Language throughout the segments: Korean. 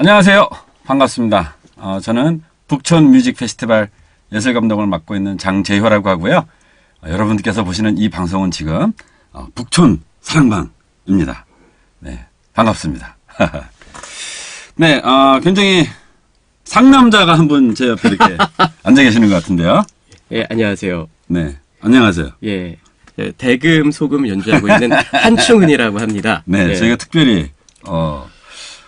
안녕하세요. 반갑습니다. 저는 북촌 뮤직 페스티벌 예술 감독을 맡고 있는 장재효라고 하고요. 여러분들께서 보시는 이 방송은 지금 북촌 사랑방입니다. 네, 반갑습니다. 네, 굉장히 상남자가 한 분 제 옆에 이렇게 앉아 계시는 것 같은데요. 예, 안녕하세요. 네, 안녕하세요. 예, 대금 소금 연주하고 있는 한충은이라고 합니다. 네, 예. 저희가 특별히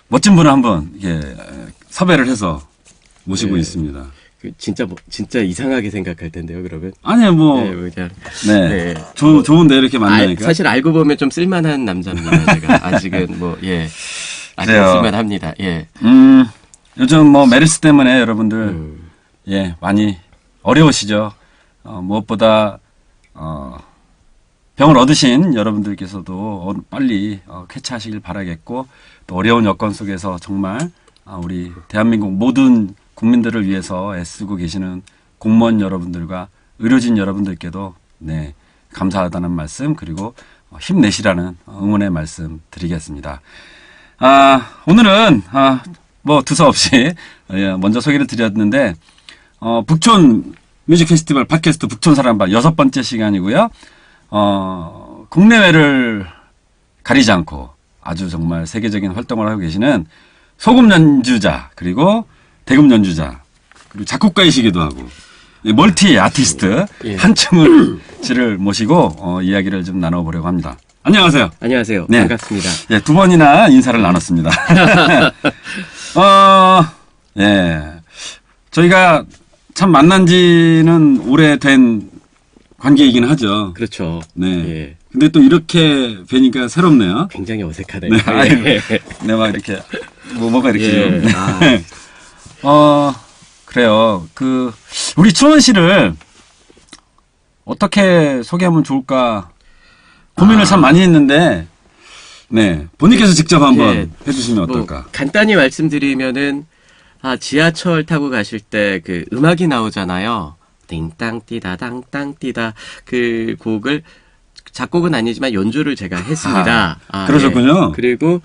멋진 분을 한번 이렇게 섭외를 해서 모시고 예. 있습니다. 진짜 이상하게 생각할 텐데요, 그러면. 아니요, 뭐, 그냥. 네, 네. 좋은데 이렇게 만나니까. 사실 알고 보면 좀 쓸만한 남자입니다, 제가. 아직은 아직은 그래요. 쓸만합니다, 예. 요즘 뭐 메르스 때문에 여러분들 예, 많이 어려우시죠. 무엇보다 병을 얻으신 여러분들께서도 빨리 쾌차하시길 바라겠고, 또 어려운 여건 속에서 정말 우리 대한민국 모든 국민들을 위해서 애쓰고 계시는 공무원 여러분들과 의료진 여러분들께도 네, 감사하다는 말씀, 그리고 힘내시라는 응원의 말씀 드리겠습니다. 오늘은 뭐 두서없이 먼저 소개를 드렸는데 북촌 뮤직 페스티벌 팟캐스트 북촌 사랑방 6번째 시간이고요. 국내외를 가리지 않고 아주 정말 세계적인 활동을 하고 계시는 소금 연주자, 그리고 대금 연주자, 그리고 작곡가이시기도 하고 멀티 아티스트 예. 한충은 씨를 모시고 이야기를 좀 나눠보려고 합니다. 안녕하세요. 안녕하세요. 네. 반갑습니다. 예, 두 번이나 인사를 나눴습니다. 예. 저희가 참 만난 지는 오래된 관계이긴 하죠. 그렇죠. 네. 예. 근데 또 이렇게 뵈니까 새롭네요. 굉장히 어색하네요. 네, 아유, 예. 네, 막 이렇게, 뭐가 이렇게 예. 좀. 그래요. 우리 추원 씨를 어떻게 소개하면 좋을까 고민을 참 많이 했는데, 네. 본인께서 직접 한번 예. 해주시면 어떨까? 간단히 말씀드리면은, 지하철 타고 가실 때 음악이 나오잖아요. 띵땅 띠다 땅땅 띠다 그 곡을 작곡은 아니지만 연주를 제가 했습니다. 그러셨군요. 예. 그리고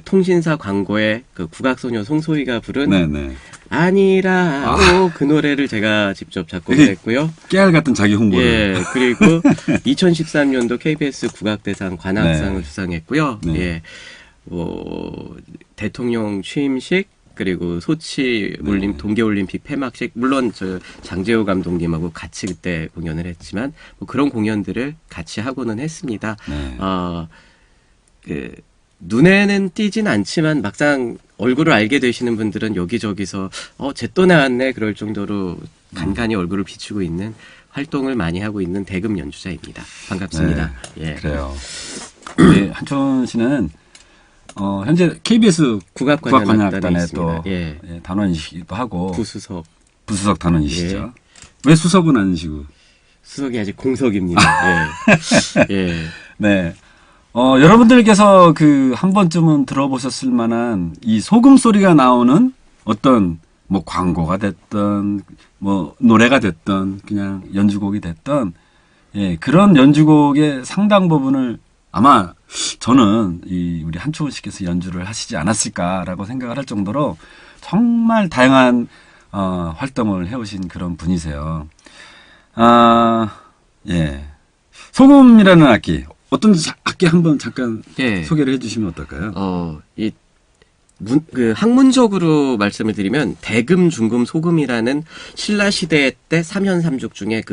통신사 광고에 국악소녀 송소희가 부른 네네. 아니라고 그 노래를 제가 직접 작곡을 했고요. 깨알 같은 자기 홍보를. 예. 그리고 2013년도 KBS 국악대상 관악상을 네. 수상했고요. 네. 예. 대통령 취임식, 그리고 소치 동계올림픽 폐막식, 물론 저 장재호 감독님하고 같이 그때 공연을 했지만 그런 공연들을 같이 하고는 했습니다. 네. 눈에는 띄진 않지만 막상 얼굴을 알게 되시는 분들은 여기저기서 쟤 또 나왔네 그럴 정도로 간간히 얼굴을 비추고 있는 활동을 많이 하고 있는 대금 연주자입니다. 반갑습니다. 네, 예. 그래요. 우리 한촌 씨는 현재 KBS 국악관악단에 또 예. 단원이시기도 하고 부수석 단원이시죠. 예. 왜 수석은 아니시고? 수석이 아직 공석입니다. 예. 예. 네. 여러분들께서 한 번쯤은 들어보셨을 만한 이 소금 소리가 나오는 어떤 뭐 광고가 됐던 뭐 노래가 됐던 그냥 연주곡이 됐던 예, 그런 연주곡의 상당 부분을 아마 저는 우리 한충은 씨께서 연주를 하시지 않았을까라고 생각을 할 정도로 정말 다양한 활동을 해오신 그런 분이세요. 예. 소금이라는 악기 어떤 악기 한번 잠깐 예. 소개를 해주시면 어떨까요? 학문적으로 말씀을 드리면 대금, 중금, 소금이라는 신라 시대 때 삼현삼죽 중에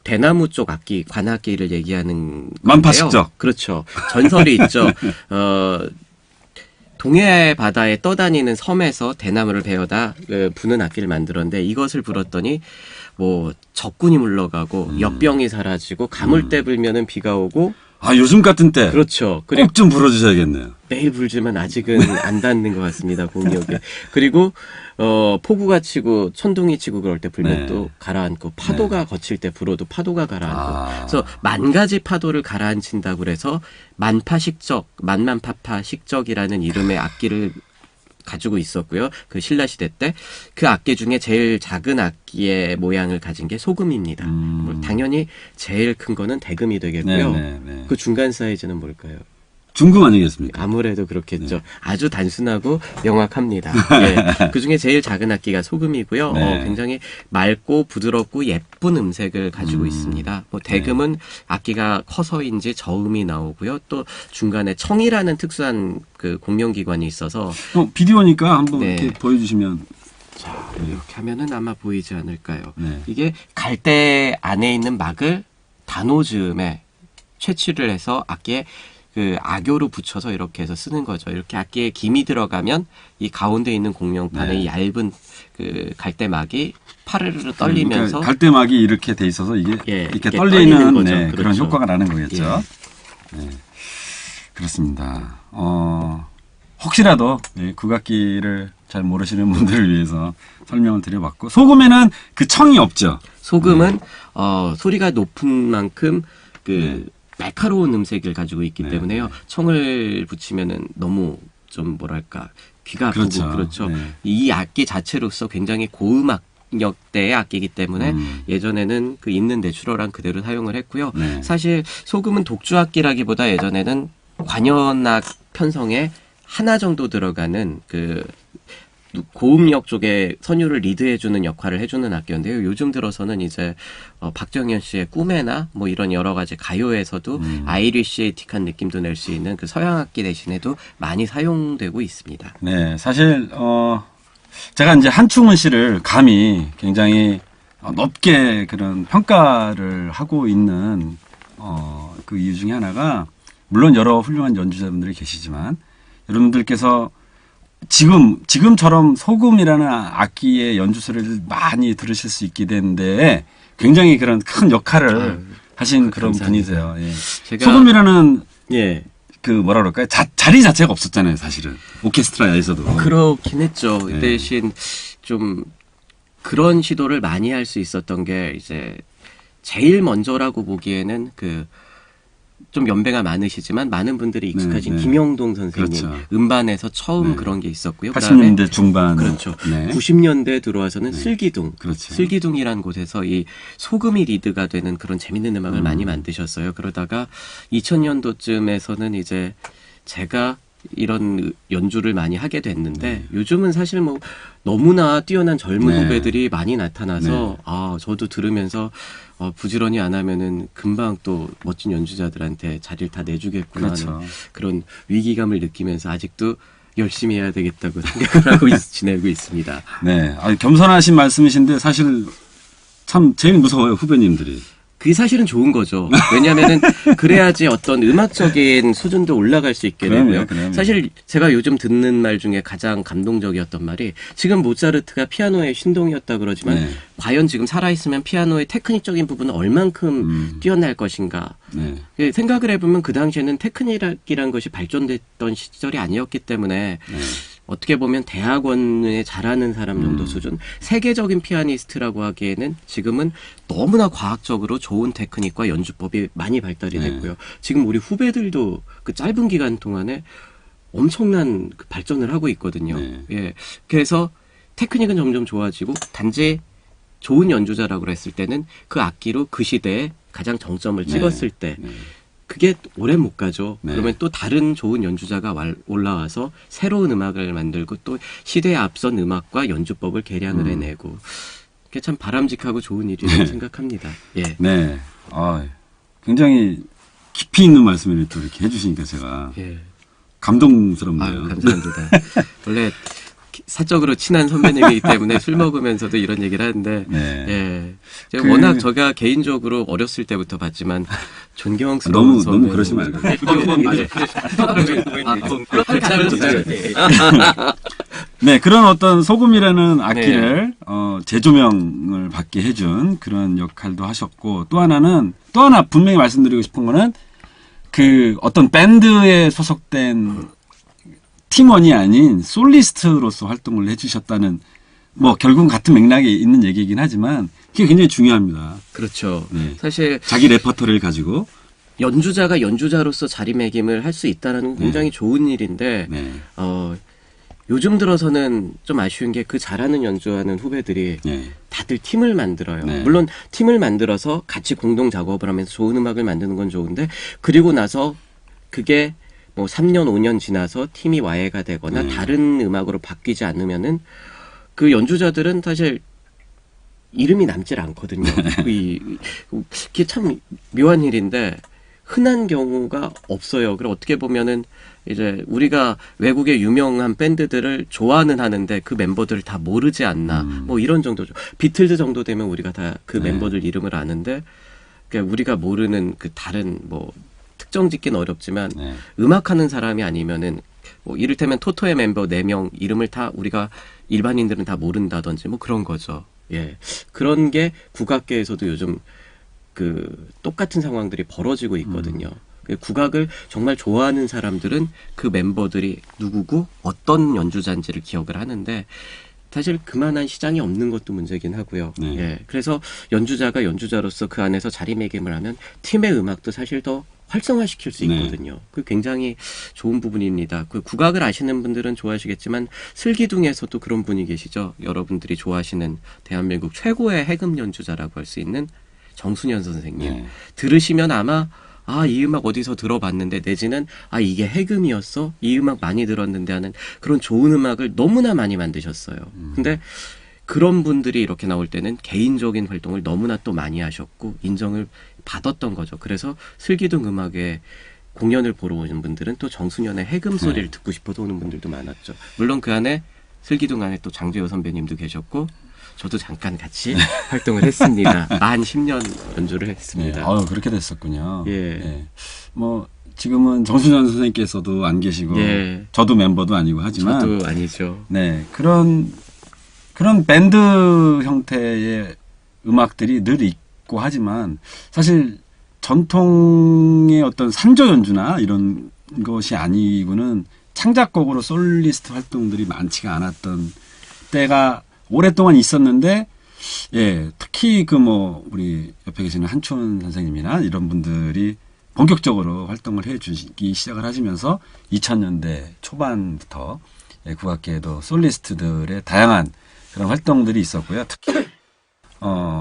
대나무 쪽 악기, 관악기를 얘기하는 건데요. 만파식적. 그렇죠. 전설이 있죠. 동해 바다에 떠다니는 섬에서 대나무를 베어다 부는 악기를 만들었는데 이것을 불었더니 적군이 물러가고 역병이 사라지고 가물대 불면은 비가 오고 요즘 같은 때. 그렇죠. 꼭 좀 불어주셔야겠네요. 매일 불지만 아직은 안 닿는 것 같습니다. 공력에. 그리고 폭우가 치고 천둥이 치고 그럴 때 불면 네. 또 가라앉고 파도가 거칠 때 불어도 파도가 가라앉고. 그래서 10,000가지 파도를 가라앉힌다고 그래서 만파식적, 만만파파식적이라는 이름의 악기를 가지고 있었고요. 신라 시대 때 그 악기 중에 제일 작은 악기의 모양을 가진 게 소금입니다. 당연히 제일 큰 거는 대금이 되겠고요. 네. 그 중간 사이즈는 뭘까요? 중금 아니겠습니까? 아무래도 그렇겠죠. 네. 아주 단순하고 명확합니다. 예. 그 중에 제일 작은 악기가 소금이고요. 네. 굉장히 맑고 부드럽고 예쁜 음색을 가지고 있습니다. 뭐 대금은 악기가 커서인지 저음이 나오고요. 또 중간에 청이라는 특수한 그 공명기관이 있어서 비디오니까 한번 네. 이렇게 보여주시면. 자, 이렇게 하면은 아마 보이지 않을까요? 네. 이게 갈대 안에 있는 막을 단오즈음에 채취를 해서 악기에 그 악교로 붙여서 이렇게 해서 쓰는 거죠. 이렇게 악기에 김이 들어가면 이 가운데 있는 공명판에 네. 이 얇은 그 갈대막이 파르르 떨리면서 그러니까 갈대막이 이렇게 돼 있어서 이게 예, 이렇게 이게 떨리는 떨리는 거죠. 네, 그런 그렇죠. 효과가 나는 거겠죠. 네. 그렇습니다. 혹시라도 국악기를 잘 모르시는 분들을 위해서 설명을 드려봤고 소금에는 그 청이 없죠. 소금은 소리가 높은 만큼 그 네. 날카로운 음색을 가지고 있기 네, 때문에요. 네. 청을 붙이면은 너무 좀 뭐랄까 귀가 아프고 그렇죠. 그렇죠. 네. 이 악기 자체로서 굉장히 고음역대의 악기이기 때문에 예전에는 그 있는 내추럴한 그대로 사용을 했고요. 네. 사실 소금은 독주악기라기보다 예전에는 관현악 편성에 하나 정도 들어가는 그 고음역 쪽에 선율을 리드해주는 역할을 해주는 악기인데요. 요즘 들어서는 이제 박정현 씨의 꿈에나 뭐 이런 여러 가지 가요에서도 아이리시에틱한 느낌도 낼 수 있는 그 서양 악기 대신에도 많이 사용되고 있습니다. 네, 사실 제가 이제 한충은 씨를 감히 굉장히 높게 그런 평가를 하고 있는 그 이유 중에 하나가 물론 여러 훌륭한 연주자분들이 계시지만 여러분들께서 지금처럼 소금이라는 악기의 연주소리를 많이 들으실 수 있게 되는데 굉장히 그런 큰 역할을 하신 그런 감사합니다. 분이세요. 예. 제가 소금이라는 예. 그 뭐라 그럴까요? 자리 자체가 없었잖아요, 사실은. 오케스트라에서도. 그렇긴 했죠. 네. 대신 좀 그런 시도를 많이 할 수 있었던 게 이제 제일 먼저라고 보기에는 그 좀 연배가 많으시지만 많은 분들이 익숙하신 네. 김영동 선생님 그렇죠. 음반에서 처음 네. 그런 게 있었고요. 그다음에 80년대 중반. 그렇죠. 네. 90년대에 들어와서는 슬기둥. 그렇죠. 슬기둥이라는 곳에서 이 소금이 리드가 되는 그런 재밌는 음악을 많이 만드셨어요. 그러다가 2000년도쯤에서는 이제 제가 이런 연주를 많이 하게 됐는데 요즘은 사실 뭐 너무나 뛰어난 젊은 네. 후배들이 많이 나타나서 네. 저도 들으면서 부지런히 안 하면은 금방 또 멋진 연주자들한테 자리를 다 내주겠구나 하는 그렇죠. 그런 위기감을 느끼면서 아직도 열심히 해야 되겠다고 생각을 하고 지내고 있습니다. 네. 겸손하신 말씀이신데 사실 참 제일 무서워요, 후배님들이. 그게 사실은 좋은 거죠. 왜냐하면은 그래야지 어떤 음악적인 수준도 올라갈 수 있게 되고요. 그럼요. 사실 제가 요즘 듣는 말 중에 가장 감동적이었던 말이 지금 모차르트가 피아노의 신동이었다 그러지만 네. 과연 지금 살아있으면 피아노의 테크닉적인 부분은 얼만큼 뛰어날 것인가. 네. 생각을 해보면 그 당시에는 테크닉이라는 것이 발전됐던 시절이 아니었기 때문에 네. 어떻게 보면 대학원에 잘하는 사람 정도 수준 세계적인 피아니스트라고 하기에는 지금은 너무나 과학적으로 좋은 테크닉과 연주법이 많이 발달이 네. 됐고요. 지금 우리 후배들도 그 짧은 기간 동안에 엄청난 그 발전을 하고 있거든요. 네. 예. 그래서 테크닉은 점점 좋아지고 단지 좋은 연주자라고 했을 때는 그 악기로 그 시대에 가장 정점을 네. 찍었을 때 네. 그게 오래 못 가죠. 네. 그러면 또 다른 좋은 연주자가 올라와서 새로운 음악을 만들고 또 시대에 앞선 음악과 연주법을 개량을 해내고 그게 참 바람직하고 좋은 일이라고 생각합니다. 예. 네. 굉장히 깊이 있는 말씀을 또 이렇게 해주시니까 제가 예. 감동스럽네요. 아유, 감사합니다. 원래 사적으로 친한 선배님이기 때문에 술 먹으면서도 이런 얘기를 하는데, 네. 예. 제가 워낙 제가 개인적으로 어렸을 때부터 봤지만 존경스러운 너무 선배님. 그러지 말고. 네, 그런 어떤 소금이라는 악기를 재조명을 받게 해준 그런 역할도 하셨고 또 하나 분명히 말씀드리고 싶은 거는 그 어떤 밴드에 소속된 팀원이 아닌 솔리스트로서 활동을 해주셨다는 뭐 결국은 같은 맥락에 있는 얘기이긴 하지만 그게 굉장히 중요합니다. 그렇죠. 네. 사실 자기 레퍼토리를 가지고 연주자가 연주자로서 자리매김을 할 수 있다는 건 굉장히 좋은 일인데 네. 요즘 들어서는 좀 아쉬운 게 그 잘하는 연주하는 후배들이 네. 다들 팀을 만들어요. 네. 물론 팀을 만들어서 같이 공동 작업을 하면서 좋은 음악을 만드는 건 좋은데 그리고 나서 그게 뭐 3년 5년 지나서 팀이 와해가 되거나 다른 음악으로 바뀌지 않으면은 그 연주자들은 사실 이름이 남질 않거든요. 이게 참 묘한 일인데 흔한 경우가 없어요. 그리고 어떻게 보면은 이제 우리가 외국의 유명한 밴드들을 좋아는 하는데 그 멤버들을 다 모르지 않나. 뭐 이런 정도죠. 비틀즈 정도 되면 우리가 다 그 멤버들 이름을 아는데 그러니까 우리가 모르는 그 다른 뭐 특정 짓기는 어렵지만 음악하는 사람이 아니면은 뭐 이를테면 토토의 멤버 4명 이름을 다 우리가 일반인들은 다 모른다든지 뭐 그런 거죠. 예. 그런 게 국악계에서도 요즘 그 똑같은 상황들이 벌어지고 있거든요. 그 국악을 정말 좋아하는 사람들은 그 멤버들이 누구고 어떤 연주자인지를 기억을 하는데 사실 그만한 시장이 없는 것도 문제긴 하고요. 예. 그래서 연주자가 연주자로서 그 안에서 자리매김을 하면 팀의 음악도 사실 더 활성화시킬 수 있거든요. 그 굉장히 좋은 부분입니다. 그 국악을 아시는 분들은 좋아하시겠지만 슬기둥에서도 그런 분이 계시죠. 여러분들이 좋아하시는 대한민국 최고의 해금 연주자라고 할 수 있는 정순현 선생님. 들으시면 아마 이 음악 어디서 들어봤는데 내지는 이게 해금이었어? 이 음악 많이 들었는데 하는 그런 좋은 음악을 너무나 많이 만드셨어요. 근데 그런 분들이 이렇게 나올 때는 개인적인 활동을 너무나 또 많이 하셨고 인정을 받았던 거죠. 그래서 슬기둥 음악에 공연을 보러 오는 분들은 또 정순현의 해금 소리를 듣고 싶어서 오는 분들도 많았죠. 물론 그 안에 슬기둥 안에 또 장재호 선배님도 계셨고 저도 잠깐 같이 활동을 했습니다. 만 10년 연주를 했습니다. 그렇게 됐었군요. 예. 뭐 지금은 정순현 선생님께서도 안 계시고 저도 멤버도 아니고 하지만 저도 아니죠. 네. 그런 밴드 형태의 음악들이 늘 있고 하지만 사실 전통의 어떤 산조 연주나 이런 것이 아니고는 창작곡으로 솔리스트 활동들이 많지가 않았던 때가 오랫동안 있었는데, 특히 우리 옆에 계시는 한춘 선생님이나 이런 분들이 본격적으로 활동을 해 주시기 시작을 하시면서 2000년대 초반부터 국악계에도 솔리스트들의 다양한 그런 활동들이 있었고요. 특히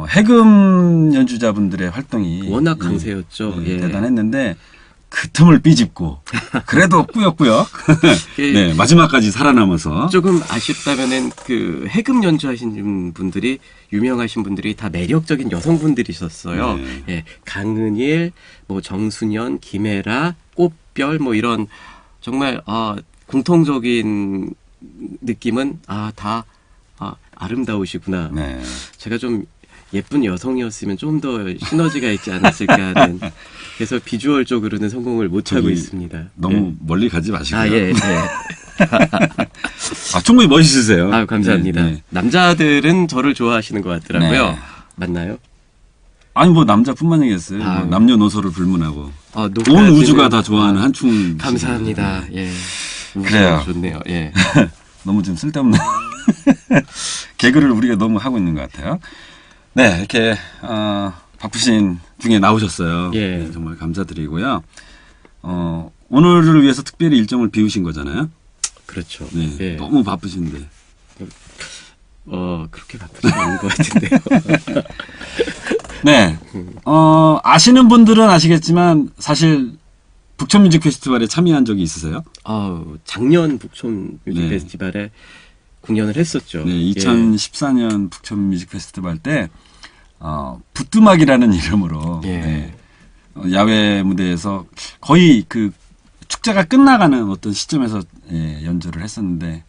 해금 연주자분들의 활동이 워낙 강세였죠. 대단했는데 그 틈을 삐집고 그래도 꾸역꾸역 네, 마지막까지 살아남아서 조금 아쉽다면은 그 해금 연주하신 분들이 유명하신 분들이 다 매력적인 여성분들이셨어요. 강은일, 뭐 정순현, 김혜라, 꽃별 뭐 이런 정말 공통적인 느낌은 다 아름다우시구나. 제가 좀 예쁜 여성이었으면 좀 더 시너지가 있지 않았을까 하는. 그래서 비주얼적으로는 성공을 못하고 있습니다. 너무 멀리 가지 마시고요. 예. 충분히 멋있으세요. 감사합니다. 남자들은 저를 좋아하시는 것 같더라고요. 맞나요? 아니 남자뿐만 아니겠어요. 남녀노소를 불문하고 온 우주가 다 좋아하는 한충. 감사합니다. 그래요. 좋네요. 너무 좀 쓸데없는 개그를 우리가 너무 하고 있는 것 같아요. 네, 이렇게 바쁘신 중에 나오셨어요. 정말 감사드리고요. 오늘을 위해서 특별히 일정을 비우신 거잖아요. 그렇죠. 너무 바쁘신데. 그렇게 바쁘지 않은 것 같은데요. 네. 아시는 분들은 아시겠지만 사실 북촌 뮤직 페스티벌에 참여한 적이 있으세요? 작년 북촌 뮤직 페스티벌에 공연을 했었죠. 2014년 북촌 뮤직 페스티벌 때 부뚜막이라는 이름으로 야외 무대에서 거의 그 축제가 끝나가는 어떤 시점에서 연주를 했었는데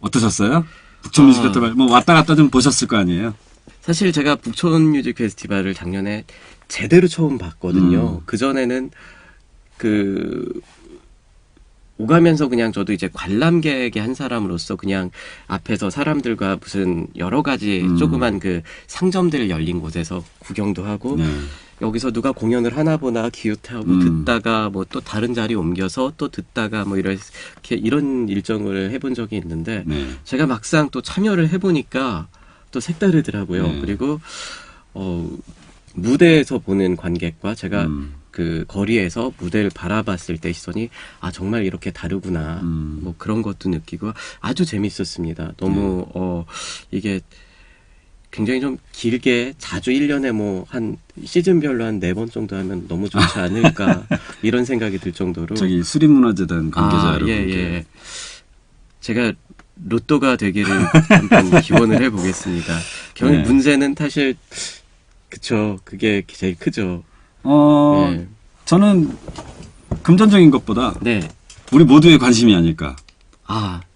어떠셨어요? 북촌 뮤직 페스티벌 뭐 왔다 갔다 좀 보셨을 거 아니에요? 사실 제가 북촌 뮤직 페스티벌을 작년에 제대로 처음 봤거든요. 그 전에는 오가면서 그냥 저도 이제 관람객의 한 사람으로서 그냥 앞에서 사람들과 무슨 여러 가지 조그만 그 상점들 열린 곳에서 구경도 하고 여기서 누가 공연을 하나 보나 기웃하고 듣다가 뭐 또 다른 자리 옮겨서 또 듣다가 뭐 이렇게 이런 일정을 해본 적이 있는데 제가 막상 또 참여를 해보니까 또 색다르더라고요. 그리고 무대에서 보는 관객과 제가 그 거리에서 무대를 바라봤을 때 시선이 정말 이렇게 다르구나 뭐 그런 것도 느끼고 아주 재밌었습니다. 너무 이게 굉장히 좀 길게 자주 1년에 뭐 한 시즌별로 한 4번 정도 하면 너무 좋지 않을까 이런 생각이 들 정도로 저기 수립문화재단 관계자 여러분께 예. 제가 로또가 되기를 한번 기원을 해보겠습니다. 네. 문제는 사실 그쵸 그게 제일 크죠. 네. 저는 금전적인 것보다 네. 우리 모두의 관심이 아닐까.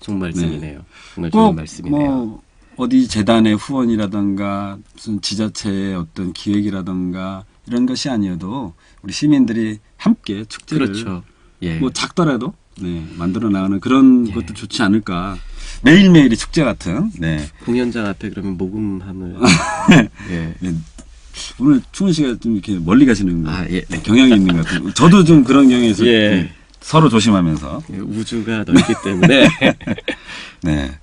좋은 말씀이네요. 정말 꼭 좋은 말씀이네요. 뭐 어디 재단의 후원이라든가 무슨 지자체의 어떤 기획이라든가 이런 것이 아니어도 우리 시민들이 함께 축제를 그렇죠. 예. 뭐 작더라도 만들어 나가는 그런 것도 좋지 않을까. 매일매일이 축제 같은. 네. 공연장 앞에 그러면 모금함을 예. 네. 오늘 충훈 씨가 좀 이렇게 멀리 가시는 예. 경향이 있는 것 같아요. 저도 좀 그런 경향에서 예. 서로 조심하면서. 우주가 넓기 때문에 네.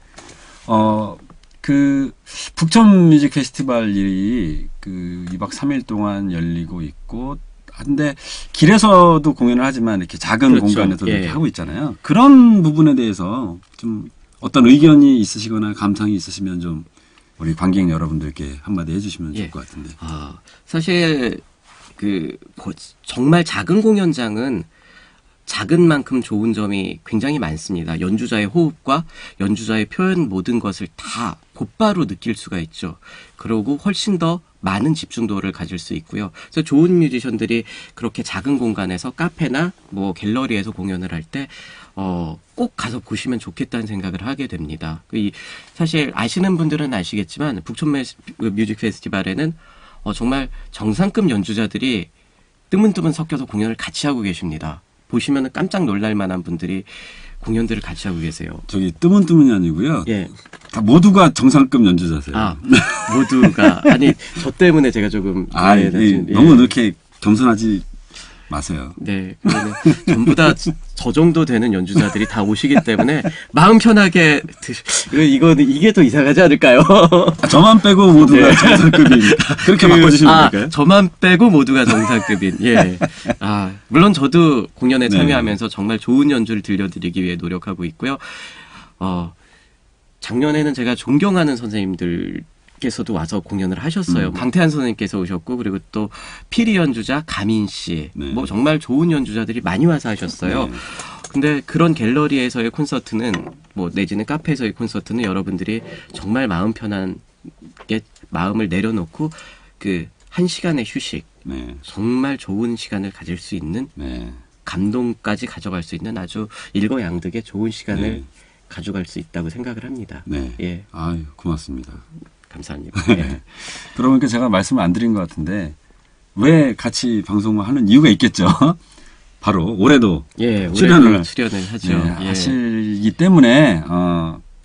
그 북촌 뮤직 페스티벌이 그 2박 3일 동안 열리고 있고 근데 길에서도 공연을 하지만 이렇게 작은 그렇죠. 공간에서도 예. 이렇게 하고 있잖아요. 그런 부분에 대해서 좀 어떤 의견이 있으시거나 감상이 있으시면 좀 우리 관객 여러분들께 한마디 해주시면 좋을 것 같은데. 사실 정말 작은 공연장은 작은 만큼 좋은 점이 굉장히 많습니다. 연주자의 호흡과 연주자의 표현 모든 것을 다 곧바로 느낄 수가 있죠. 그리고 훨씬 더 많은 집중도를 가질 수 있고요. 그래서 좋은 뮤지션들이 그렇게 작은 공간에서 카페나 뭐 갤러리에서 공연을 할 때 꼭 가서 보시면 좋겠다는 생각을 하게 됩니다. 사실 아시는 분들은 아시겠지만 북촌 뮤직 페스티벌에는 정말 정상급 연주자들이 뜨문뜨문 섞여서 공연을 같이 하고 계십니다. 보시면 깜짝 놀랄 만한 분들이 공연들을 같이 하고 계세요. 저기 뜨문뜨문이 아니고요. 예. 다 모두가 정상급 연주자세요. 모두가 저 때문에 제가 조금 너무 이렇게 겸손하지 마세요. 네, 그러면 전부 다 저 정도 되는 연주자들이 다 오시기 때문에 마음 편하게 이게 더 이상하지 않을까요? 저만 빼고 모두가 정상급이니까 그렇게 바꿔주시면 될까요? 저만 빼고 모두가 정상급인. 예. 물론 저도 공연에 참여하면서 정말 좋은 연주를 들려드리기 위해 노력하고 있고요. 작년에는 제가 존경하는 선생님들께서도 와서 공연을 하셨어요. 강태한 선생님께서 오셨고 그리고 또 피리 연주자 가민 씨, 뭐 정말 좋은 연주자들이 많이 와서 하셨어요. 근데 그런 갤러리에서의 콘서트는 내지는 카페에서의 콘서트는 여러분들이 정말 마음 편하게 마음을 내려놓고 한 시간의 휴식, 정말 좋은 시간을 가질 수 있는 감동까지 가져갈 수 있는 아주 일거양득의 좋은 시간을 가져갈 수 있다고 생각을 합니다. 예. 고맙습니다. 감사합니다. 예. 그러니까 제가 말씀을 안 드린 것 같은데 왜 같이 방송을 하는 이유가 있겠죠. 바로 올해도 출연을 하죠. 하시기 때문에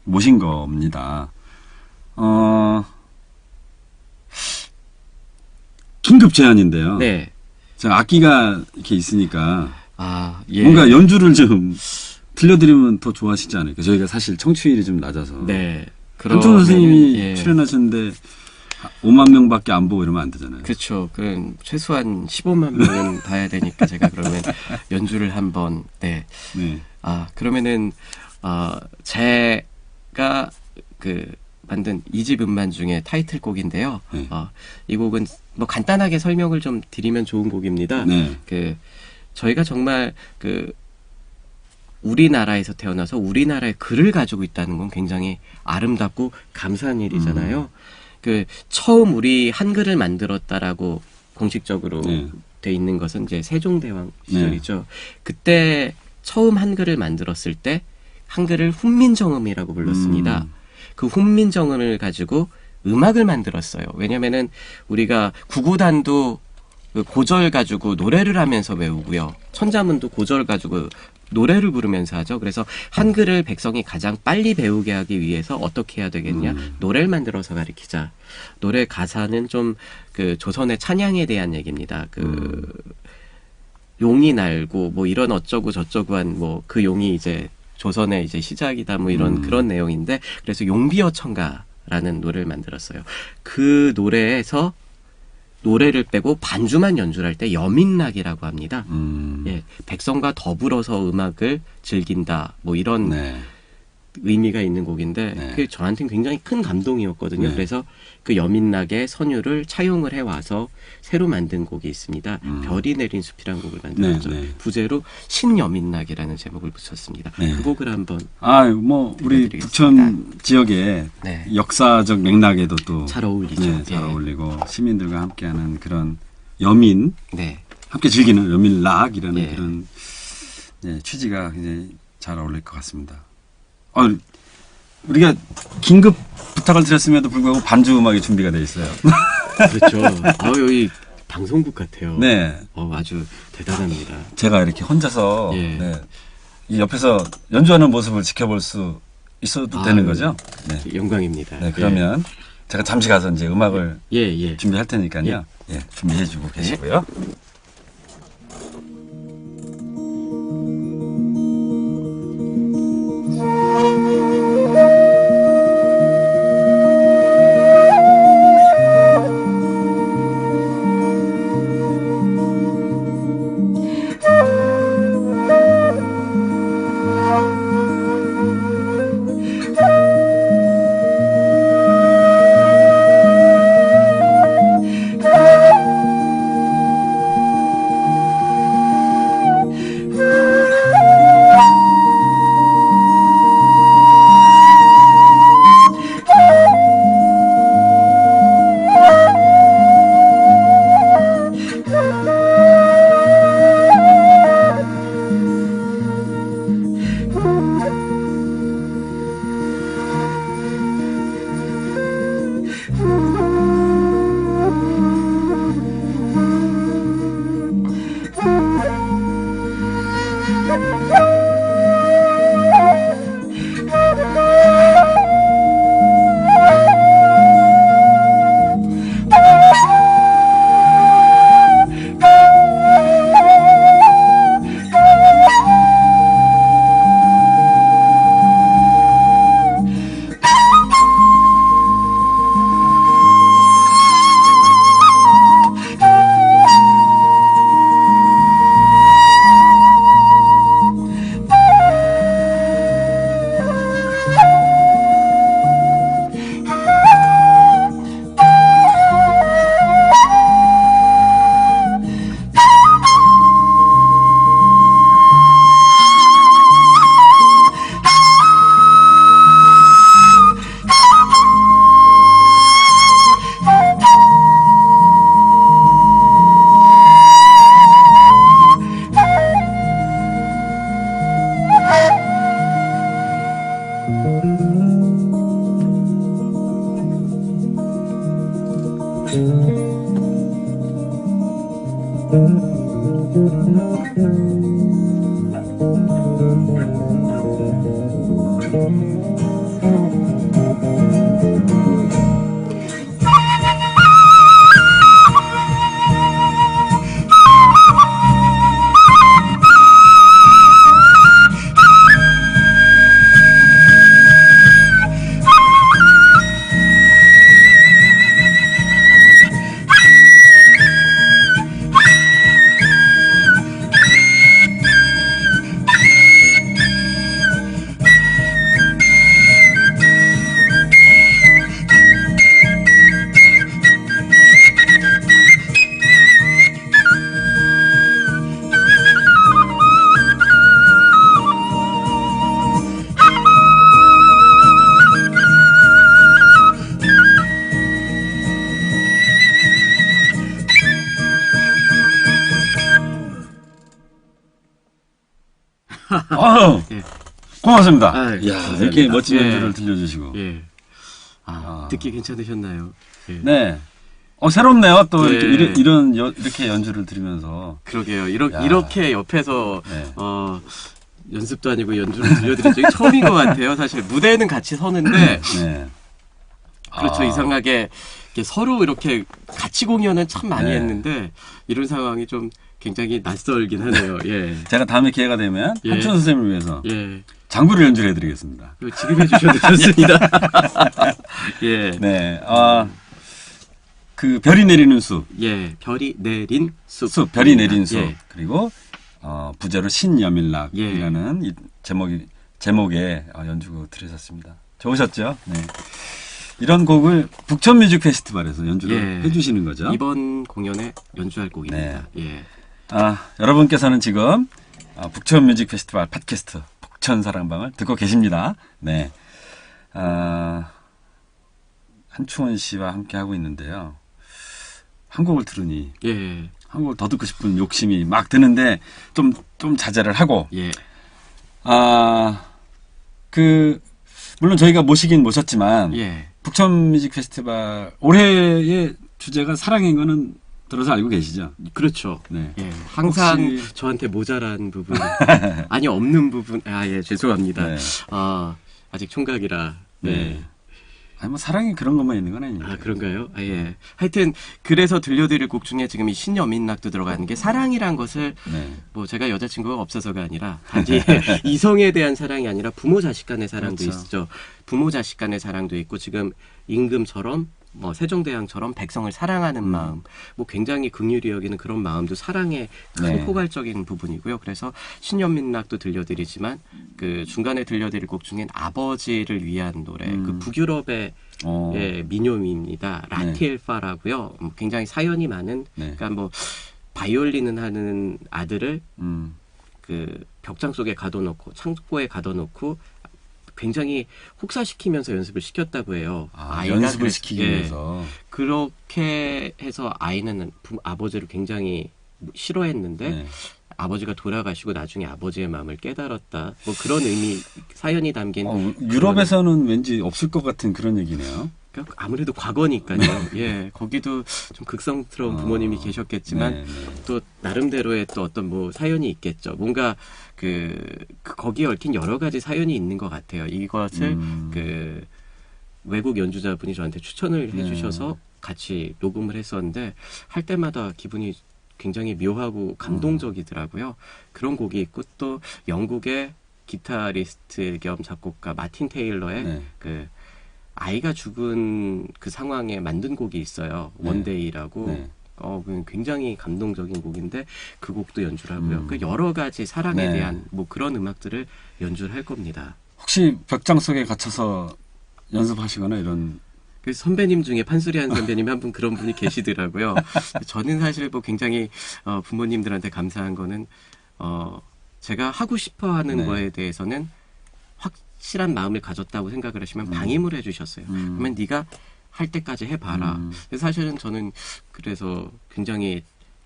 모신 겁니다. 긴급 제안인데요. 네. 제가 악기가 이렇게 있으니까 예. 뭔가 연주를 좀 들려드리면 더 좋아하시지 않을까. 저희가 사실 청취율이 좀 낮아서. 네. 한촌 선생님이 출연하셨는데 5만 명밖에 안 보고 이러면 안 되잖아요. 그렇죠. 그럼 최소한 15만 명은 봐야 되니까 제가 그러면 연주를 한번 그러면은 제가 만든 2집 음반 중에 타이틀곡인데요. 이 곡은 간단하게 설명을 좀 드리면 좋은 곡입니다. 저희가 정말 우리나라에서 태어나서 우리나라의 글을 가지고 있다는 건 굉장히 아름답고 감사한 일이잖아요. 처음 우리 한글을 만들었다라고 공식적으로 돼 있는 것은 이제 세종대왕 시절이죠. 그때 처음 한글을 만들었을 때 한글을 훈민정음이라고 불렀습니다. 그 훈민정음을 가지고 음악을 만들었어요. 왜냐면은 우리가 구구단도 고절 가지고 노래를 하면서 외우고요. 천자문도 고절 가지고 노래를 부르면서 하죠. 그래서 한글을 백성이 가장 빨리 배우게 하기 위해서 어떻게 해야 되겠냐? 노래를 만들어서 가르치자. 노래 가사는 좀 조선의 찬양에 대한 얘기입니다. 용이 날고 이런 어쩌고 저쩌고 한 그 용이 이제 조선의 이제 시작이다 이런 그런 내용인데 그래서 용비어 청가라는 노래를 만들었어요. 그 노래에서 노래를 빼고 반주만 연주를 할 때 여민락이라고 합니다. 백성과 더불어서 음악을 즐긴다. 이런 의미가 있는 곡인데 네. 그게 저한테는 굉장히 큰 감동이었거든요. 네. 그래서 그 여민락의 선율을 차용을 해와서 새로 만든 곡이 있습니다. 별이 내린 숲이라는 곡을 만들었죠. 네, 네. 부제로 신여민락이라는 제목을 붙였습니다. 네. 그 곡을 한번 뭐 우리 들려드리겠습니다. 북촌 지역에 네. 역사적 맥락에도 또 잘 어울리죠. 네, 잘 예. 어울리고 시민들과 함께하는 그런 여민 네. 함께 즐기는 여민락이라는 예. 그런 취지가 굉장히 잘 어울릴 것 같습니다. 우리가 긴급 부탁을 드렸음에도 불구하고 반주 음악이 준비가 돼 있어요. 그렇죠. 여기 방송국 같아요. 네, 아주 대단합니다. 제가 이렇게 혼자서 예. 네, 이 옆에서 연주하는 모습을 지켜볼 수 있어도 되는 거죠? 네. 영광입니다. 네, 그러면 제가 잠시 가서 이제 음악을 예. 준비할 테니까요. 예, 준비해주고 계시고요. 예. 고맙습니다. 예, 이야, 감사합니다. 이렇게 멋진 예. 연주를 들려주시고. 예. 듣기 괜찮으셨나요? 예. 네. 새롭네요. 또 예. 이렇게, 이렇게 연주를 들으면서. 그러게요. 야. 이렇게 옆에서 네. 연습도 아니고 연주를 들려드린 적이 처음인 것 같아요. 사실 무대에는 같이 서는데 네. 그렇죠. 이상하게 이렇게 서로 이렇게 같이 공연은 참 많이 네. 했는데 이런 상황이 좀 굉장히 낯설긴 하네요. 예. 제가 다음에 기회가 되면 예. 한춘 선생님을 위해서 예. 장구를 연주를 해드리겠습니다. 지금 해주셔도 좋습니다. 예. 네. 그 별이 내리는 숲. 예. 별이 내린 숲. 별이 내린 숲. 예. 그리고 부제로 신여밀락이라는 이 제목이 제목의 연주곡 들으셨습니다. 좋으셨죠? 네. 이런 곡을 북천 뮤직 페스티벌에서 연주를 해주시는 거죠? 이번 공연에 연주할 곡입니다. 예. 여러분께서는 지금 북천 뮤직 페스티벌 팟캐스트 북천 사랑방을 듣고 계십니다. 네. 한충원 씨와 함께 하고 있는데요. 한 곡을 들으니 한 곡을 더 듣고 싶은 욕심이 막 드는데 좀 자제를 하고 물론 저희가 모시긴 모셨지만 북천 뮤직 페스티벌 올해의 주제가 사랑인 거는 들어서 알고 계시죠? 그렇죠. 네. 예. 항상 혹시... 저한테 모자란 부분, 아니 없는 부분, 죄송합니다. 네. 아직 총각이라. 네. 아니 뭐 사랑이 그런 것만 있는 건 아니니까. 그런가요? 예. 하여튼 그래서 들려드릴 곡 중에 지금 이 신여민락도 들어가는 게 사랑이란 것을 뭐 제가 여자친구가 없어서가 아니라 단지 이성에 대한 사랑이 아니라 부모 자식 간의 사랑도 있죠. 부모 자식 간의 사랑도 있고 지금 임금처럼 뭐 세종대왕처럼 백성을 사랑하는 마음, 뭐 굉장히 긍휼히 여기는 그런 마음도 사랑의 큰 포괄적인 부분이고요. 그래서 신연민락도 들려드리지만 그 중간에 들려드릴 곡 중엔 아버지를 위한 노래, 그 북유럽의 민요입니다. 라티엘파라고요. 굉장히 사연이 많은, 그러니까 뭐 바이올린을 하는 아들을 그 벽장 속에 가둬놓고 창고에 가둬놓고 굉장히 혹사시키면서 연습을 시켰다고 해요. 연습을 시키기 위해서. 그렇게 해서 아이는 아버지를 굉장히 싫어했는데 아버지가 돌아가시고 나중에 아버지의 마음을 깨달았다. 뭐 그런 의미, 사연이 담긴. 유럽에서는 왠지 없을 것 같은 그런 얘기네요. 아무래도 과거니까요. 거기도 좀 극성스러운 부모님이 계셨겠지만 또 나름대로의 또 어떤 뭐 사연이 있겠죠. 뭔가 거기에 얽힌 여러 가지 사연이 있는 것 같아요. 이것을 그 외국 연주자분이 저한테 추천을 해주셔서 같이 녹음을 했었는데 할 때마다 기분이 굉장히 묘하고 감동적이더라고요. 그런 곡이 있고 또 영국의 기타리스트 겸 작곡가 마틴 테일러의 그 아이가 죽은 그 상황에 만든 곡이 있어요. 원데이라고. 굉장히 감동적인 곡인데 그 곡도 연주를 하고요. 그 여러 가지 사랑에 대한 뭐 그런 음악들을 연주를 할 겁니다. 혹시 벽장 속에 갇혀서 연습하시거나 이런? 그 선배님 중에 판수리한 선배님 한 분 그런 분이 계시더라고요. 저는 사실 뭐 굉장히 부모님들한테 감사한 거는 제가 하고 싶어하는 거에 대해서는 확실한 마음을 가졌다고 생각을 하시면 방임을 해주셨어요. 그러면 네가 할 때까지 해봐라. 사실은 저는 그래서 굉장히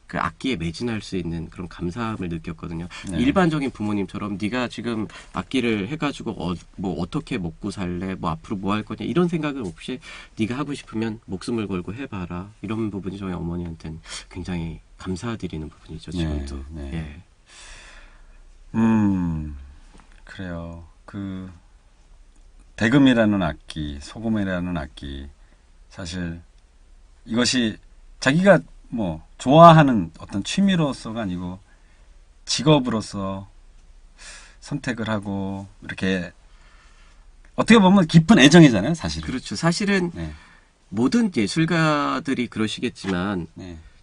그 악기에 매진할 수 있는 그런 감사함을 느꼈거든요. 일반적인 부모님처럼 네가 지금 악기를 해가지고 뭐 어떻게 먹고 살래, 뭐 앞으로 뭐 할 거냐 이런 생각을 없이 네가 하고 싶으면 목숨을 걸고 해봐라. 이런 부분이 저희 어머니한테는 굉장히 감사드리는 부분이죠. 지금도. 그래요. 그 대금이라는 악기, 소금이라는 악기, 사실 이것이 자기가 뭐 좋아하는 어떤 취미로서가 아니고 직업으로서 선택을 하고 이렇게 어떻게 보면 깊은 애정이잖아요, 사실은. 그렇죠. 사실은 모든 예술가들이 그러시겠지만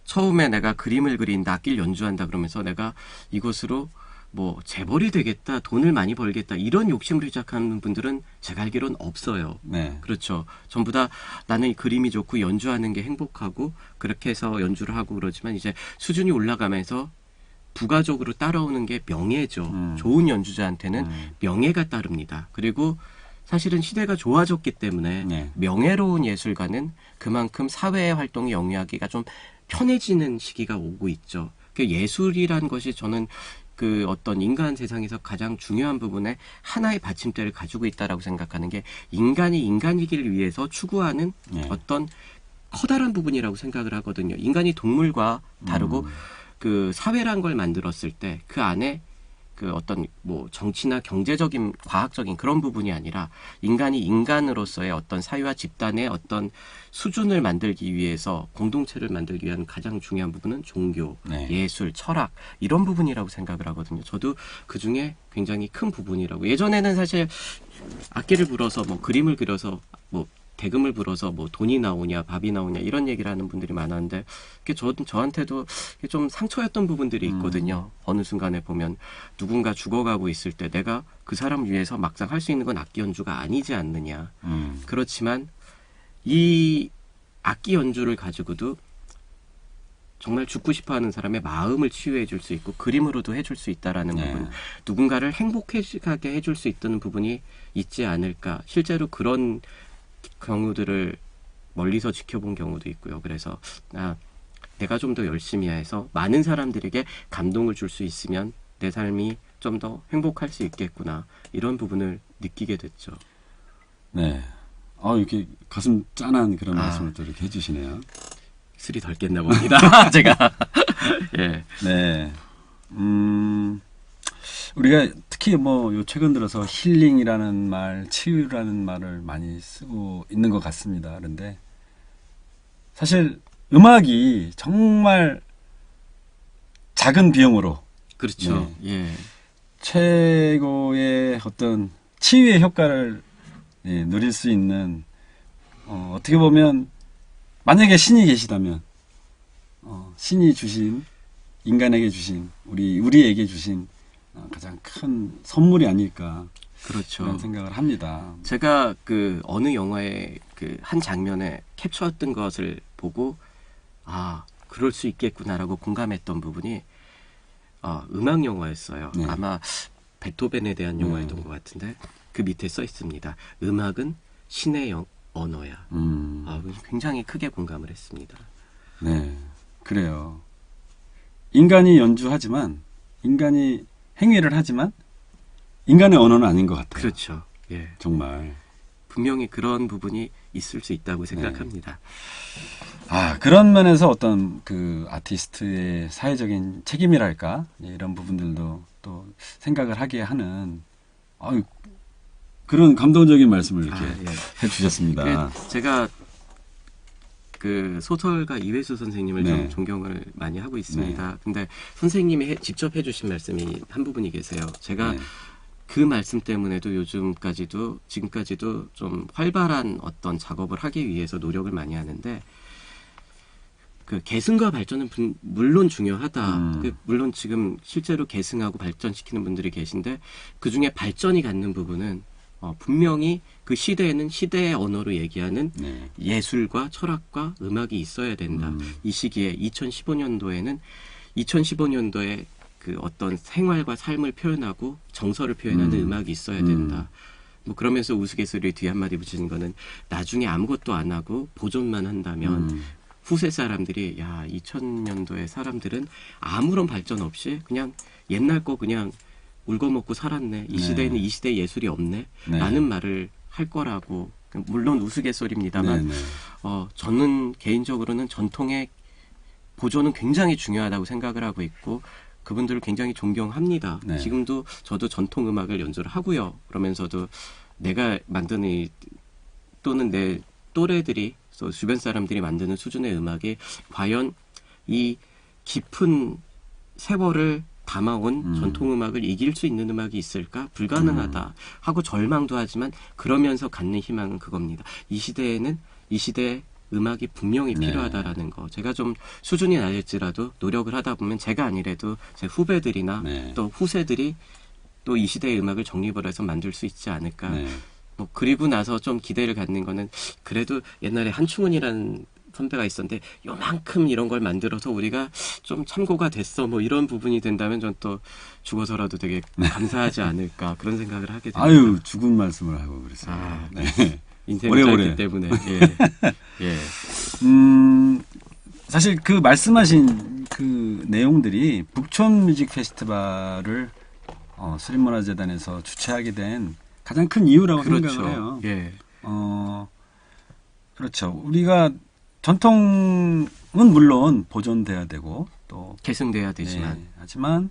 처음에 내가 그림을 그린다, 악기를 연주한다 그러면서 내가 이것으로 뭐 재벌이 되겠다, 돈을 많이 벌겠다 이런 욕심으로 시작하는 분들은 제가 알기로는 없어요. 그렇죠. 전부 다 나는 그림이 좋고 연주하는 게 행복하고 그렇게 해서 연주를 하고 그러지만 이제 수준이 올라가면서 부가적으로 따라오는 게 명예죠. 좋은 연주자한테는 명예가 따릅니다. 그리고 사실은 시대가 좋아졌기 때문에 명예로운 예술가는 그만큼 사회 활동이 영위하기가 좀 편해지는 시기가 오고 있죠. 그 예술이란 것이 저는 그 어떤 인간 세상에서 가장 중요한 부분에 하나의 받침대를 가지고 있다라고 생각하는 게 인간이 인간이길 위해서 추구하는 어떤 커다란 부분이라고 생각을 하거든요. 인간이 동물과 다르고 그 사회란 걸 만들었을 때 그 안에 그 어떤 뭐 정치나 경제적인 과학적인 그런 부분이 아니라 인간이 인간으로서의 어떤 사회와 집단의 어떤 수준을 만들기 위해서 공동체를 만들기 위한 가장 중요한 부분은 종교, 예술, 철학 이런 부분이라고 생각을 하거든요. 저도 그중에 굉장히 큰 부분이라고. 예전에는 사실 악기를 불어서 뭐 그림을 그려서 뭐 대금을 불어서 뭐 돈이 나오냐 밥이 나오냐 이런 얘기를 하는 분들이 많았는데 그게 저한테도 좀 상처였던 부분들이 있거든요. 어느 순간에 보면 누군가 죽어가고 있을 때 내가 그 사람 위해서 막상 할 수 있는 건 악기 연주가 아니지 않느냐. 그렇지만 이 악기 연주를 가지고도 정말 죽고 싶어하는 사람의 마음을 치유해 줄 수 있고 그림으로도 해줄 수 있다라는 네. 부분, 누군가를 행복하게 해줄 수 있다는 부분이 있지 않을까. 실제로 그런 경우들을 멀리서 지켜본 경우도 있고요. 그래서 내가 좀 더 열심히 해서 많은 사람들에게 감동을 줄 수 있으면 내 삶이 좀 더 행복할 수 있겠구나, 이런 부분을 느끼게 됐죠. 네. 이렇게 가슴 짠한 그런 말씀을 또 이렇게 해주시네요. 술이 덜 깼나 봅니다. 제가. 예. 네. 우리가 특히 뭐 요 최근 들어서 힐링이라는 말, 치유라는 말을 많이 쓰고 있는 것 같습니다. 그런데 사실 음악이 정말 작은 비용으로 그렇죠. 예. 최고의 어떤 치유의 효과를 누릴 수 있는, 어떻게 보면 만약에 신이 계시다면 신이 주신, 인간에게 주신, 우리에게 주신 가장 큰 선물이 아닐까, 그렇죠. 그런 생각을 합니다. 제가 그 어느 영화의 그 한 장면에 캡처했던 것을 보고 그럴 수 있겠구나라고 공감했던 부분이 음악 영화였어요. 네. 아마 베토벤에 대한 영화였던 것 같은데 그 밑에 써 있습니다. 음악은 신의 언어야. 굉장히 크게 공감을 했습니다. 네, 그래요. 인간이 연주하지만, 인간이 행위를 하지만 인간의 언어는 아닌 것 같아요. 그렇죠. 예. 정말. 분명히 그런 부분이 있을 수 있다고 생각합니다. 그런 면에서 어떤 그 아티스트의 사회적인 책임이랄까, 이런 부분들도 또 생각을 하게 하는, 그런 감동적인 말씀을 이렇게 해주셨습니다. 제가 그 소설가 이회수 선생님을 네. 좀 존경을 많이 하고 있습니다. 근데 선생님이 직접 해주신 말씀이 한 부분이 계세요. 제가 그 말씀 때문에도 지금까지도 좀 활발한 어떤 작업을 하기 위해서 노력을 많이 하는데, 그 계승과 발전은 물론 중요하다. 물론 지금 실제로 계승하고 발전시키는 분들이 계신데, 그 중에 발전이 갖는 부분은 분명히 그 시대에는 시대의 언어로 얘기하는 예술과 철학과 음악이 있어야 된다. 이 시기에 2015년도에 그 어떤 생활과 삶을 표현하고 정서를 표현하는 음악이 있어야 된다. 뭐 그러면서 우스갯소리 뒤에 한마디 붙이는 거는, 나중에 아무것도 안 하고 보존만 한다면 후세 사람들이 2000년도의 사람들은 아무런 발전 없이 그냥 옛날 거 그냥 울고 먹고 살았네. 이 시대에는 이 시대의 예술이 없네. 라는 말을 할 거라고. 물론 우스갯소리입니다만 저는 개인적으로는 전통의 보존은 굉장히 중요하다고 생각을 하고 있고, 그분들을 굉장히 존경합니다. 지금도 저도 전통 음악을 연주를 하고요. 그러면서도 내가 만드는 또는 내 또래들이, 또 주변 사람들이 만드는 수준의 음악이 과연 이 깊은 세월을 담아온 전통 음악을 이길 수 있는 음악이 있을까? 불가능하다 하고 절망도 하지만, 그러면서 갖는 희망은 그겁니다. 이 시대에는 이 시대의 음악이 분명히 필요하다라는 거. 제가 좀 수준이 낮을지라도 노력을 하다 보면 제가 아니래도 제 후배들이나 또 후세들이 또 이 시대의 음악을 정립을 해서 만들 수 있지 않을까. 뭐 그리고 나서 좀 기대를 갖는 거는, 그래도 옛날에 한충훈이라는 선배가 있었는데 요만큼 이런 걸 만들어서 우리가 좀 참고가 됐어, 뭐 이런 부분이 된다면 전 또 죽어서라도 되게 감사하지 않을까, 그런 생각을 하게 됩니다. 죽은 말씀을 하고 그랬어요. 인생이 짧기 때문에. 사실 그 말씀하신 그 내용들이 북촌 뮤직 페스티벌을 수립문화재단에서 주최하게 된 가장 큰 이유라고 생각을 해요. 그렇죠. 우리가 전통은 물론 보존돼야 되고 또 계승돼야 되지만, 하지만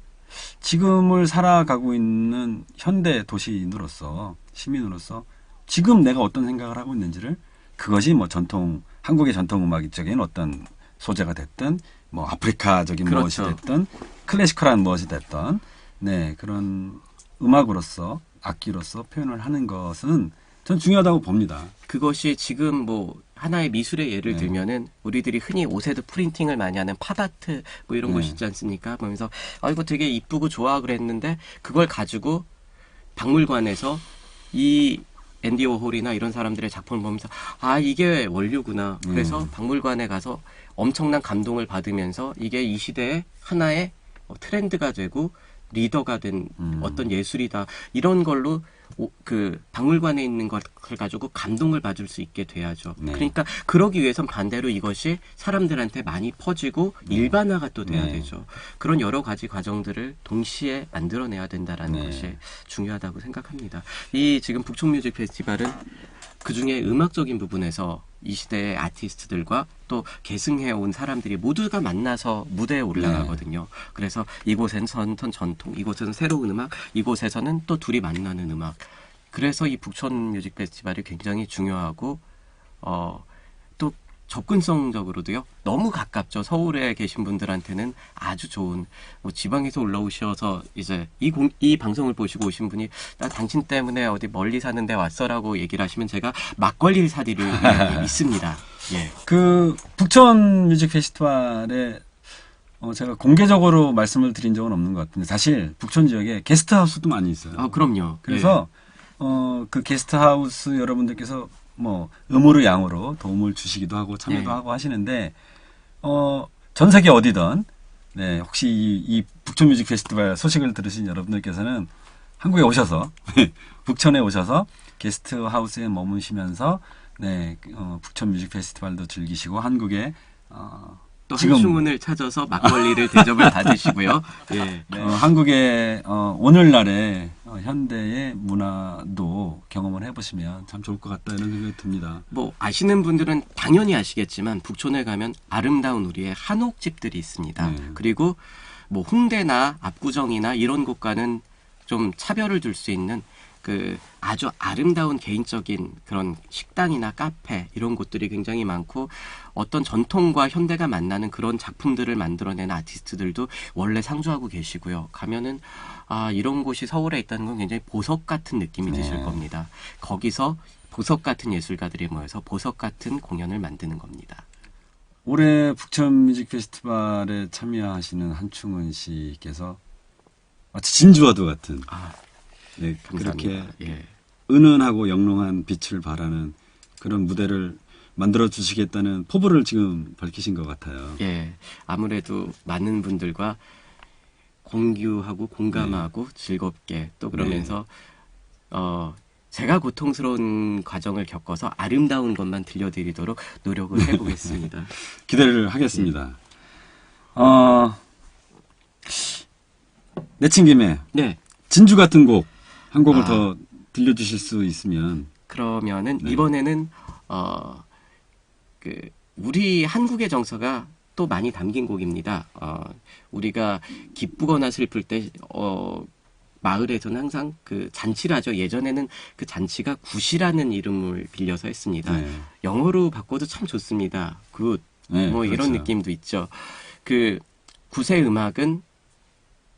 지금을 살아가고 있는 현대 도시인으로서, 시민으로서 지금 내가 어떤 생각을 하고 있는지를, 그것이 뭐 한국의 전통 음악적인 어떤 소재가 됐든, 뭐 아프리카적인 무엇이 됐든, 클래시컬한 무엇이 됐든, 그런 음악으로서, 악기로서 표현을 하는 것은 전 중요하다고 봅니다. 그것이 지금 뭐 하나의 미술의 예를 네. 들면은 우리들이 흔히 옷에도 프린팅을 많이 하는 팝아트 뭐 이런 네. 곳 있지 않습니까? 보면서 이거 되게 이쁘고 좋아 그랬는데 그걸 가지고 박물관에서 이 앤디 워홀이나 이런 사람들의 작품을 보면서 이게 원류구나. 그래서 박물관에 가서 엄청난 감동을 받으면서 이게 이 시대의 하나의 트렌드가 되고 리더가 된 어떤 예술이다. 이런 걸로 그 박물관에 있는 것을 가지고 감동을 받을 수 있게 돼야죠. 네. 그러니까 그러기 위해선 반대로 이것이 사람들한테 많이 퍼지고 일반화가 또 돼야 네. 되죠. 그런 여러 가지 과정들을 동시에 만들어내야 된다라는 네. 것이 중요하다고 생각합니다. 이 지금 북촌뮤직 페스티벌은 그중에 음악적인 부분에서 이 시대의 아티스트들과 또 계승해온 사람들이 모두가 만나서 무대에 올라가거든요. 그래서 이곳에서는 전통, 이곳에서는 새로운 음악, 이곳에서는 또 둘이 만나는 음악. 그래서 이 북촌 뮤직 페스티벌이 굉장히 중요하고 또 접근성적으로도요. 너무 가깝죠. 서울에 계신 분들한테는 아주 좋은 뭐 지방에서 올라오셔서 이제 이 방송을 보시고 오신 분이 나 당신 때문에 어디 멀리 사는데 왔어라고 얘기를 하시면 제가 막걸리를 사드릴 의향이 있습니다. 예. 그 북촌 뮤직 페스티벌에 제가 공개적으로 말씀을 드린 적은 없는 것 같은데 사실 북촌 지역에 게스트하우스도 많이 있어요. 그럼요. 그래서 그 게스트하우스 여러분들께서 뭐 음으로 양으로 도움을 주시기도 하고 참여도 네. 하고 하시는데 전 세계 어디든 네, 혹시 이 북촌 뮤직 페스티벌 소식을 들으신 여러분들께서는 한국에 오셔서 북촌에 오셔서 게스트하우스에 머무시면서 네, 북촌 뮤직 페스티벌도 즐기시고 한국에 또 지금- 한충운을 찾아서 막걸리를 대접을 받으시고요. 예. 한국의 오늘날의 현대의 문화도 경험을 해보시면 참 좋을 것 같다 이런 생각이 듭니다. 뭐 아시는 분들은 당연히 아시겠지만 북촌에 가면 아름다운 우리의 한옥집들이 있습니다. 그리고 뭐 홍대나 압구정이나 이런 곳과는 좀 차별을 둘 수 있는 그 아주 아름다운 개인적인 그런 식당이나 카페 이런 곳들이 굉장히 많고 어떤 전통과 현대가 만나는 그런 작품들을 만들어내는 아티스트들도 원래 상주하고 계시고요. 가면은 이런 곳이 서울에 있다는 건 굉장히 보석 같은 느낌이 드실 겁니다. 거기서 보석 같은 예술가들이 모여서 보석 같은 공연을 만드는 겁니다. 올해 북촌 뮤직 페스티벌에 참여하시는 한충은 씨께서 마치 진주와도 같은 네, 그렇게 감사합니다. 예. 은은하고 영롱한 빛을 발하는 그런 무대를 만들어 주시겠다는 포부를 지금 밝히신 것 같아요. 예, 아무래도 많은 분들과 공유하고 공감하고 즐겁게 또 그러면서 제가 고통스러운 과정을 겪어서 아름다운 것만 들려드리도록 노력을 해보겠습니다. 기대를 하겠습니다. 내친 김에 네, 진주 같은 곡 한 곡을 더 들려주실 수 있으면 그러면은 이번에는 그 우리 한국의 정서가 또 많이 담긴 곡입니다. 우리가 기쁘거나 슬플 때 마을에서는 항상 그 잔치를 하죠. 예전에는 그 잔치가 굿이라는 이름을 빌려서 했습니다. 네. 영어로 바꿔도 참 좋습니다. 굿. 네, 뭐 그렇죠. 이런 느낌도 있죠. 그 굿의 음악은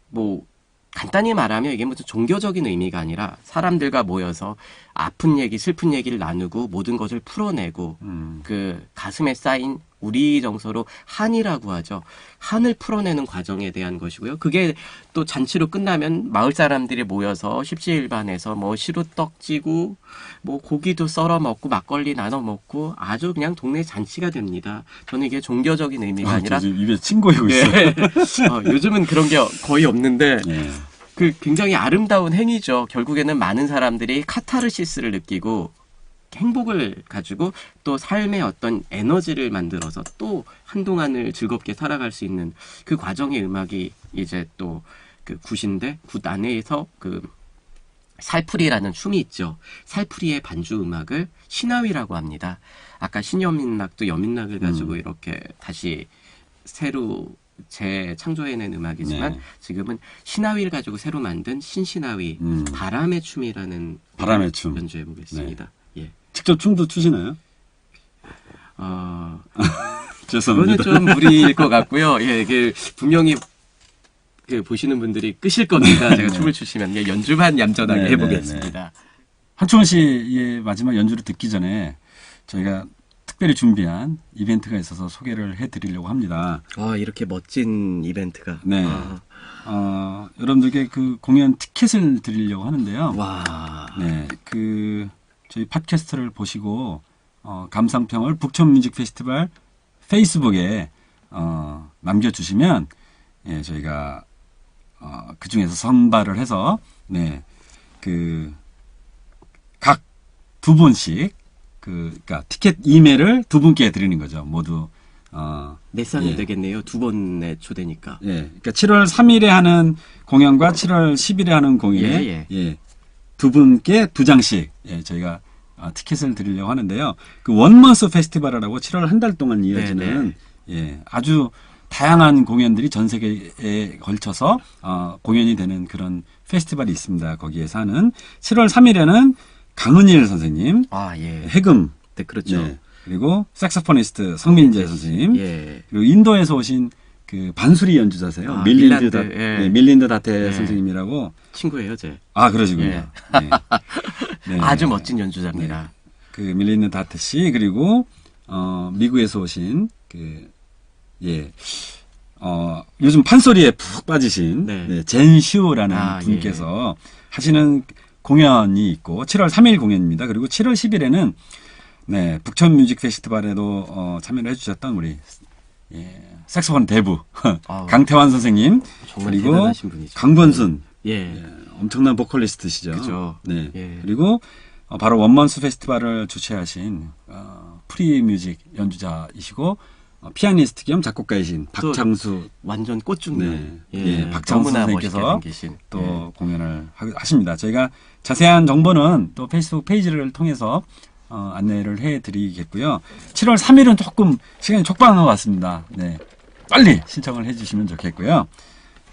뭐 간단히 말하면 이게 무슨 종교적인 의미가 아니라 사람들과 모여서 아픈 얘기, 슬픈 얘기를 나누고 모든 것을 풀어내고 그 가슴에 쌓인 우리 정서로 한이라고 하죠. 한을 풀어내는 과정에 대한 것이고요. 그게 또 잔치로 끝나면 마을 사람들이 모여서 십시일반에서 뭐 시루떡 찌고 뭐 고기도 썰어 먹고 막걸리 나눠 먹고 아주 그냥 동네 잔치가 됩니다. 저는 이게 종교적인 의미가 아니라 지금 입에 침 고이고 있어요. 예. 요즘은 그런 게 거의 없는데 네. 그 굉장히 아름다운 행위죠. 결국에는 많은 사람들이 카타르시스를 느끼고 행복을 가지고 또 삶의 어떤 에너지를 만들어서 또 한동안을 즐겁게 살아갈 수 있는 그 과정의 음악이 이제 또 그 굿인데 굿 안에서 그 살풀이라는 춤이 있죠. 살풀이의 반주 음악을 신화위라고 합니다. 아까 신여민락도 여민락을 가지고 이렇게 다시 새로 재창조해낸 음악이지만 네. 지금은 신화위를 가지고 새로 만든 신신화위 바람의 춤이라는 바람의 춤. 연주해 보겠습니다. 예. 직접 춤도 추시나요? 그거는 죄송합니다. 좀 무리일 것 같고요. 예, 그 분명히 그 보시는 분들이 끄실 겁니다. 제가 춤을 추시면 예, 연주만 얌전하게 네, 해보겠습니다. 한충원 씨의 마지막 연주를 듣기 전에 저희가 특별히 준비한 이벤트가 있어서 소개를 해드리려고 합니다. 아, 이렇게 멋진 이벤트가. 네. 아, 여러분들께 그 공연 티켓을 드리려고 하는데요. 와. 네. 저희 팟캐스트를 보시고, 감상평을 북촌 뮤직 페스티벌 페이스북에, 남겨주시면, 예, 저희가, 그 중에서 선발을 해서, 네, 각 두 분씩, 그러니까 티켓 이메일을 두 분께 드리는 거죠. 모두, 몇 상이 예. 되겠네요. 두 번의 초대니까. 예, 그러니까 7월 3일에 하는 공연과 7월 10일에 하는 공연에 예, 예, 두 분께 두 장씩 예, 저희가 티켓을 드리려고 하는데요. 그 원먼스 페스티벌이라고 7월 한 달 동안 이어지는 예, 아주 다양한 공연들이 전 세계에 걸쳐서 공연이 되는 그런 페스티벌이 있습니다. 거기에서 하는 7월 3일에는 강은일 선생님, 아, 예. 해금, 네, 그렇죠. 네, 그리고 색소포니스트 성민재 선생님, 예. 그리고 인도에서 오신 그 반수리 연주자세요. 아, 밀린드 밀란드, 예. 다테 예. 선생님이라고. 친구예요, 제. 아, 그러시군요. 예. 네. 네. 아주 멋진 연주자입니다. 그 밀린드 다테 씨, 그리고, 미국에서 오신 요즘 판소리에 푹 빠지신, 네. 젠 슈라는 아, 분께서 하시는 공연이 있고, 7월 3일 공연입니다. 그리고 7월 10일에는, 네, 북촌 뮤직 페스티벌에도 참여를 해주셨던 우리, 예, 색소폰 대부, 아우. 강태환 선생님, 정말 그리고 대단하신 분이죠. 강권순, 예. 예, 엄청난 보컬리스트시죠. 그죠. 네. 예. 그리고 바로 원먼스 페스티벌을 주최하신 프리뮤직 연주자이시고 피아니스트 겸 작곡가이신 또 박창수 완전 꽃중년. 네. 예, 박창수 너무나 선생님께서 멋있게 생기신. 또 공연을 하십니다. 저희가 자세한 정보는 또 페이스북 페이지를 통해서 안내를 해드리겠고요. 7월 3일은 조금 시간이 촉박한 것 같습니다. 네. 빨리 신청을 해주시면 좋겠고요.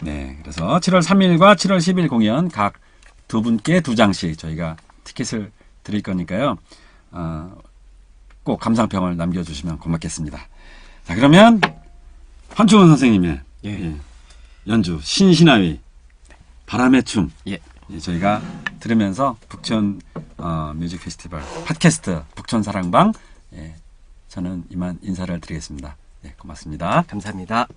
네. 그래서 7월 3일과 7월 10일 공연 각 두 분께 두 장씩 저희가 티켓을 드릴 거니까요. 꼭 감상평을 남겨주시면 고맙겠습니다. 자, 그러면 한충원 선생님의 예. 연주 신신하위 바람의 춤 예. 저희가 들으면서 북촌 뮤직 페스티벌 팟캐스트 북촌 사랑방 저는 이만 인사를 드리겠습니다. 네, 고맙습니다. 감사합니다.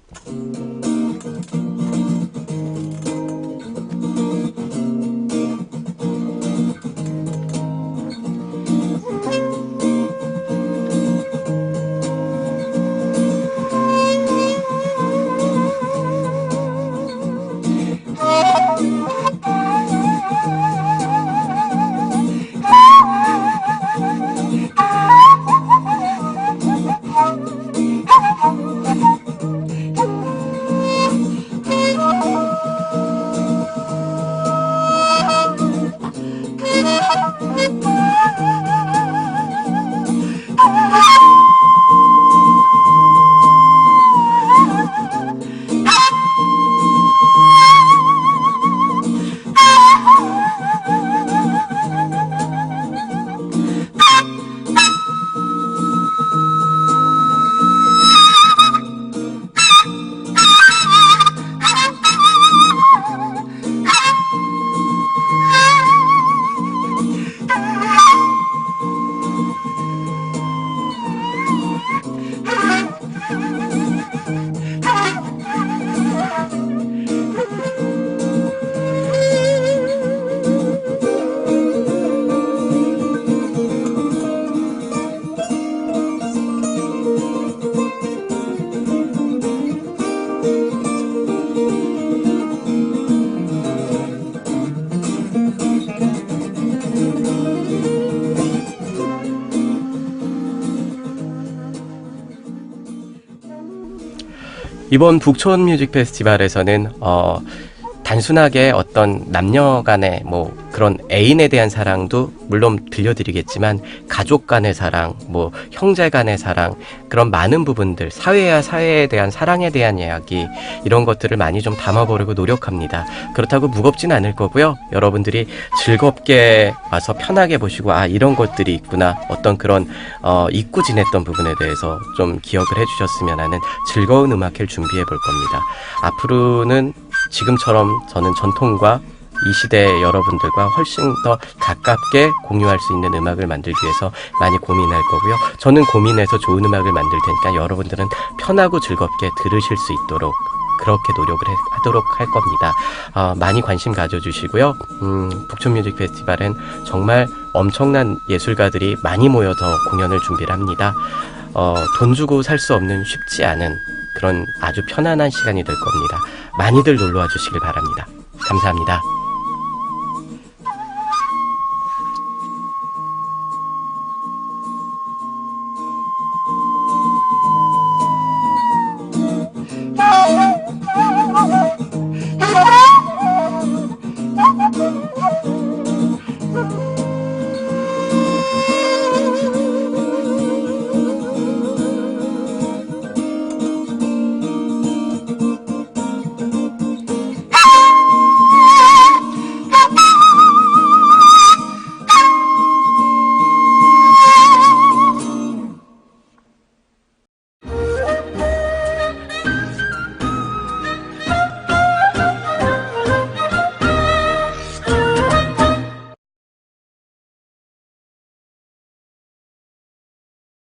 이번 북촌 뮤직 페스티벌에서는 단순하게 어떤 남녀 간의 뭐 그런 애인에 대한 사랑도 물론 들려드리겠지만 가족 간의 사랑, 뭐 형제 간의 사랑, 그런 많은 부분들, 사회와 사회에 대한 사랑에 대한 이야기, 이런 것들을 많이 좀 담아보려고 노력합니다. 그렇다고 무겁진 않을 거고요. 여러분들이 즐겁게 와서 편하게 보시고 이런 것들이 있구나, 어떤 그런 잊고 지냈던 부분에 대해서 좀 기억을 해주셨으면 하는 즐거운 음악회를 준비해 볼 겁니다. 앞으로는 지금처럼 저는 전통과 이 시대 여러분들과 훨씬 더 가깝게 공유할 수 있는 음악을 만들기 위해서 많이 고민할 거고요. 저는 고민해서 좋은 음악을 만들 테니까 여러분들은 편하고 즐겁게 들으실 수 있도록 그렇게 노력을 하도록 할 겁니다. 많이 관심 가져주시고요. 북촌뮤직 페스티벌은 정말 엄청난 예술가들이 많이 모여서 공연을 준비를 합니다. 돈 주고 살 수 없는 쉽지 않은 그런 아주 편안한 시간이 될 겁니다. 많이들 놀러와 주시길 바랍니다. 감사합니다.